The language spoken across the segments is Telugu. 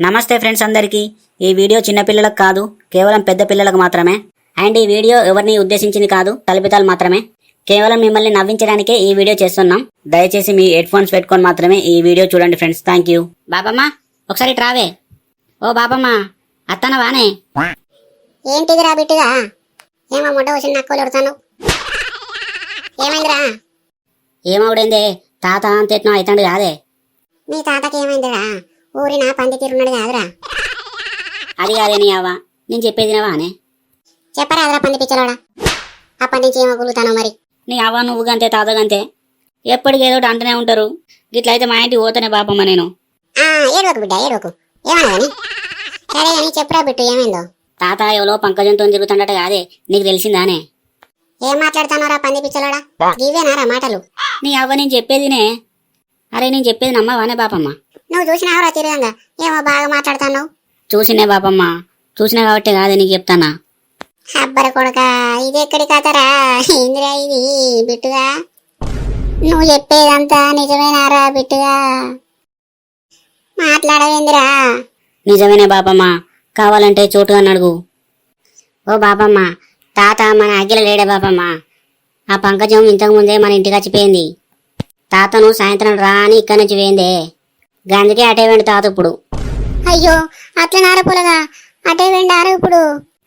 నమస్తే ఫ్రెండ్స్ అందరికీ. ఈ వీడియో చిన్నపిల్లలకు కాదు, కేవలం పెద్ద పిల్లలకు మాత్రమే. అండ్ ఈ వీడియో ఎవరిని ఉద్దేశించింది కాదు, తలపితాలు మాత్రమే. కేవలం మిమ్మల్ని నవ్వించడానికే ఈ వీడియో చేస్తున్నాం. దయచేసి మీ హెడ్ ఫోన్స్ పెట్టుకొని మాత్రమే ఈ వీడియో చూడండి ఫ్రెండ్స్. Thank you. బాబమ్మ ఒకసారి ట్రావే. ఓ బాబమ్మ అత్తన వానే. ఏంటిదిరా బిట్టుగా? ఏమో మొట్ట వచ్చిన నక్కలు కొడతాను. ఏమైందిరా? ఏమవుడైందే, తాత అంతేట్నో అవుతాడు కాదే. మీ తాతకి ఏమైందిరా? ఊరిన పంది తీరున్నాడు కాదురా. అది కాదే నీ అవ్వ, నేను చెప్పేదినవా అనే. చెప్పరాదురా పంది పిచ్చలోడా. అప్పటి నుంచి ఏమో గులుతాను మరి. నీ అవ్వ నువ్వు గంతే తాత గంతే, ఎప్పటికి ఏదో అంటూనే ఉంటారు. గిట్లయితే మా ఇంటికి పోతానే బాపమ్మ నేను. ఏడవకు బిడ్డ ఏడవకు. ఏమన్నా కానీ సరే కానీ చెప్పురా బిట్టు ఏమైందో. తాత ఎవరో పంకజంతో తిరుగుతుండట కాదే, నీకు తెలిసిందానే? ఏం మాట్లాడుతున్నారా పంది పిచ్చలోడా? ఇవేనారా మాటలు? నీ అవ్వ నేను చెప్పేదినే. అరే నేను చెప్పేది నమ్మవానే బాపమ్మ? నువ్వు చూసినావురా తిరగంగా, ఏమో బాగా మాట్లాడుతున్నావు. చూసినే బాపమ్మ, చూసినా కాబట్టి కాదే నీకు చెప్తానా. అబ్బర కొడక, ఇది ఎక్కడి కథరా? ఏందిరా ఇది బిట్టుగా? నువ్వు చెప్పేదంతా నిజమేనారా బిట్టుగా? మాట్లాడవేందిరా? నిజమేనే బాపమ్మ, కావాలంటే చోటుగా అడుగు. ఓ బాపమ్మ, తాత మన అగ్గిల లేడే బాపమ్మ. ఆ పంకజం ఇంతకుముందే మన ఇంటికి వచ్చిపోయింది. తాతను సాయంత్రం రా అని ఇక్కడి నుంచి పోయిందే, గందుకే అటే వెండి తాత ఇప్పుడు. అయ్యో అట్లా నార పొలగా అటే వెండారు ఇప్పుడు.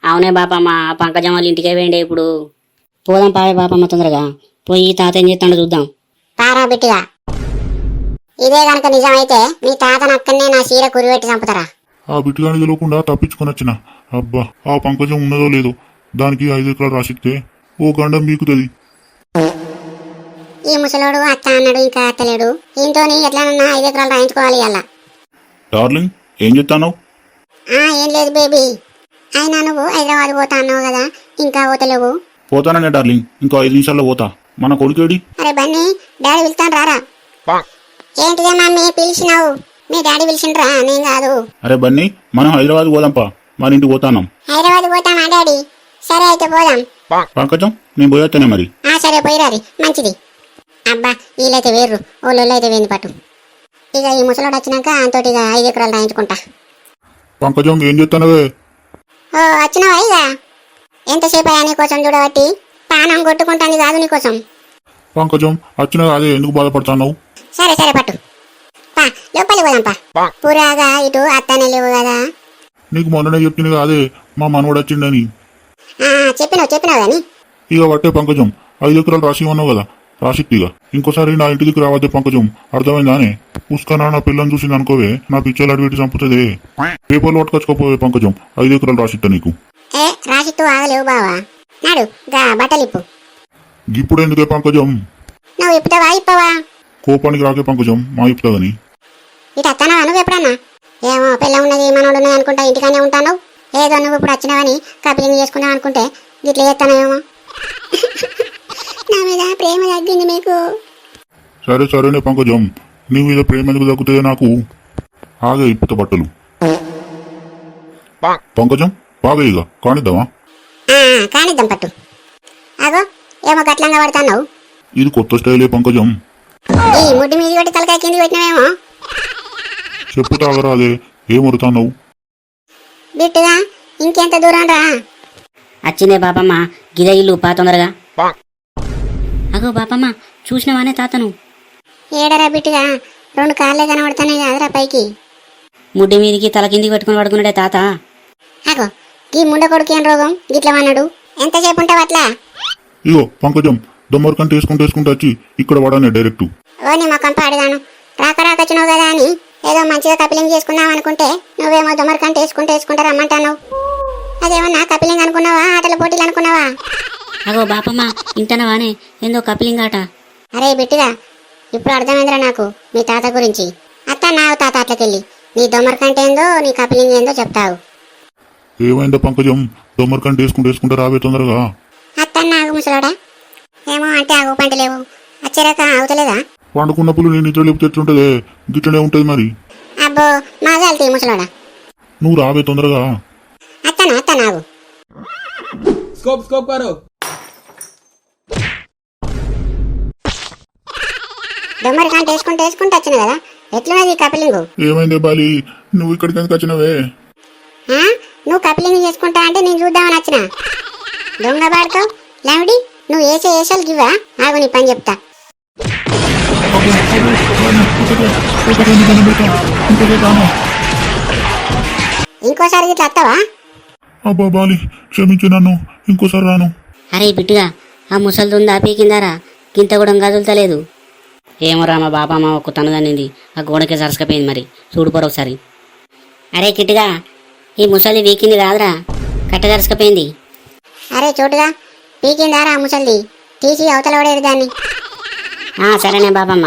అవునే బాపమ్మ, ఆ పంకజం వాళ్ళ ఇంటికే వేయండి ఇప్పుడు. పోదాం పాడే బాపమ్మ, తొందరగా పోయి తాత ఏం చేస్తాడో చూద్దాం. పారా బిట్టుగా, ఇదే గనక నిజమైతే మీ తాతను అక్కడనే నా చీర కురిపెట్టి చంపుతారా? ఆ బిట్టుగాని తెలియకుండా తప్పించుకొని వచ్చిన. అబ్బా, ఆ పంకజం ఉన్నదో లేదో దానికి 5 ఎకరాలు రాసిస్తే ఓ గండం బీకుతుంది. ఈ ముసలోడు అత్త అన్నాడు, ఇంకా అత్తలేడు. ఈయనతోని ఎట్లానన్నా 5 ఎకరాలు రాయించుకోవాలి అలా. డార్లింగ్ ఏం చెప్తాను? ఏం లేదు బేబీ. అయినా నువ్వు హైదరాబాద్ పోతా అన్నావు కదా, ఇంకా పోతలేవు. పోతాననే డార్లింగ్, ఇంకో 5 నిమిషాల్లో పోతా. మన కొడుకేడి? అరే బన్నీ, డాడీ పిలుతాను రారా. ఏంటిదే మమ్మీ పిలిచినావు? మీ డాడీ పిలిచిండ్రా, నేను కాదు. అరే బన్నీ, మనం హైదరాబాద్ పోదాంపా, మన ఇంటికి పోతాను. హైదరాబాద్ పోతామా డాడీ? సరే అయితే పోదాం. పంకజం నేను పోయేస్తానే మరి. సరే పోయిరాది, మంచిది. అబ్బా వీళ్ళైతే వేర్రు, ఓళ్ళు అయితే వేంది పట్టు. ఇక ఈ ముసలోడు వచ్చినాక అంతటి 5 ఎకరాలు రాయించుకుంటా. పంకజం ఏం చెప్తానవే? ఓ వచ్చినావా? ఇక ఎంతసేపు అయ్యా నీకోసం చూడబట్టి, పానం కొట్టుకుంటాను కాదు నీకోసం. పంకజం వచ్చినా అదే ఎందుకు బాధపడుతున్నావు? సరే సరే పట్టు పా, లోపలి పోదాం పా. పురాగా ఇటు అత్తనే లేవు కదా. నీకు మొన్ననే చెప్పింది అదే మా మనవడు వచ్చిండని. చెప్పినావు కానీ. ఇక పట్టే పంకజం, 5 ఎకరాలు రాసి ఉన్నావు కదా, రాసిట్టిగా. ఇంకోసారి నా ఇంటి దగ్గర రావద్దే పంకజం, అర్థమైందానే? పుష్కనా నా పిల్లని చూసింది అనుకోవే, నా పిచ్చలు అడిపెట్టి చంపుతుందే. పేపర్లు పట్టుకొచ్చుకోపోవే పంకజం, 5 ఎకరాలు రాసిట్ట నీకు. రాసిట్టు ఆగలేవు బావా. నాడు గా బట్టలు ఇప్పు. ఇప్పుడు ఎందుకే పంకజం? నువ్వు ఇప్పుతావా ఇప్పవా? కోపానికి రాకే పంకజం, మా ఇప్పుతా గాని. ఇటు వస్తానా నువ్వు ఎప్పుడన్నా? ఏమో పిల్ల ఉన్నది మనోడు ఉన్నది అనుకుంటా ఇంటికానే ఉంటాను. ఏదో నువ్వు ఇప్పుడు వచ్చినావని కపిలింగ్ చేసుకున్నావు అనుకుంటే గిట్ల చేస్తానేమో. నా మీద ప్రేమ తగ్గింది మీకు. సరే సరేనే పంకజం, నీ మీద ప్రేమ ఎందుకు తగ్గుతాయో నాకు. ఆగే ఇప్పుత బట్టలు. పంకజం బాగా ఇక కానిద్దామా? కానిద్దాం పట్టు. అగో ఏమో గట్లంగా పడుతున్నావు. ఇది కొత్త స్టైలే పంకజం. ఈ ముడ్డి మీద కొట్టి తలకాయ కింది పెట్టినావేమో. చెప్పు తాగరాదే, ఏం ఉరుతావు? బిట్టుగా ఇంకెంత దూరం రా? వచ్చిందే బాపమ్మ, గిదే ఇల్లు, పా తొందరగా. అగో బాపమ్మ, చూసినవానే తాతను? ఏడరా బిట్టుగా, 2 కాళ్ళే కనబడుతున్నాయి కాదురా పైకి. ముడ్డి మీదికి తల కిందికి పెట్టుకుని పడుకున్నాడే తాత. అగో ఈ ముండ కొడుకు ఏం రోగం గిట్ల అన్నాడు? ఎంతసేపు ఉంటావు అట్లా? ఇగో పంకజం, దొమ్మరికంటే వేసుకుంటూ వచ్చి ఇక్కడ వాడానే డైరెక్ట్. ఓ నీ మొక్కం పాడుగాను, రాకచ్చినావు కదా అని ఏదో మంచిగా కపిలింగ్ చేసుకున్నావు అనుకుంటే నువ్వేమో దొమ్మరికంటే వేసుకుంటూ రమ్మంటావు. అదేమన్నా కపిలింగ్ అనుకున్నావా, ఆటల పోటీలు అనుకున్నావా? అగో బాపమ్మ, ఇంటనవానే ఏందో కపిలింగ్ ఆట. అరే బిట్టుగా, ఇప్పుడు అర్థమైందిరా నాకు మీ తాత గురించి. నావు తాత అట్లకెళ్ళి నీ దొమ్మరికంటే ఏందో నీ కపిలింగ్ ఏందో చెప్తావు. ఏమైందో పంకజం, దొమ్మరికంటే వేసుకుంటూ రావే తొందరగా. నాగు ముసలోడా, ఏమో అంటే ఆగు పంటలేవు, వచ్చాక ఆగుతలేదా? పండుకున్నప్పుడు నేను నిద్ర లేపు తెచ్చుంటదే, గిట్లనే ఉంటది మరి. అబ్బో మాజాల్తీ ముసలోడా. నువ్వు రావే తొందరగా. నాగు स्कोप स्कोप करो. దొమ్మరికంటే వేసుకుంటూ వచ్చిన కదా, ఎట్లున్నది కపిలింగు? ఏమైంది బాలి, నువ్వు ఇక్కడికి ఎందుకు వచ్చినవే? ఆ? నువ్వు కపిలింగు చేసుకుంటా అంటే నేను చూద్దామని వచ్చిన. దొంగ బాడుతో లేవిడి, నువ్వు వేసే వేషాలు గివ్వా? ఆగు నీ పని చెప్తా. ఇంకోసారి ఇట్లా వస్తావా? అబ్బా బాలి, క్షమించు నన్ను, ఇంకోసారి రాను. అరే బిట్టుగా, ఆ ముసలిదుందా పీకిందారా? గింత కూడా కదులుతలేదు. ఏమో రా, మా బాబా మా ఒక్క తనదనింది, ఆ గోడకే సరసకపోయింది. మరి చూడుపోరు ఒకసారి. అరే కిట్టుగా, ఈ ముసలి వీకింది కాదురా, కట్టదరసకపోయింది. అరే చోటుగా, పీకిందారా ముసల్ది, తీసి అవతల పడేది దాన్ని. సరేనే బాబమ్మ.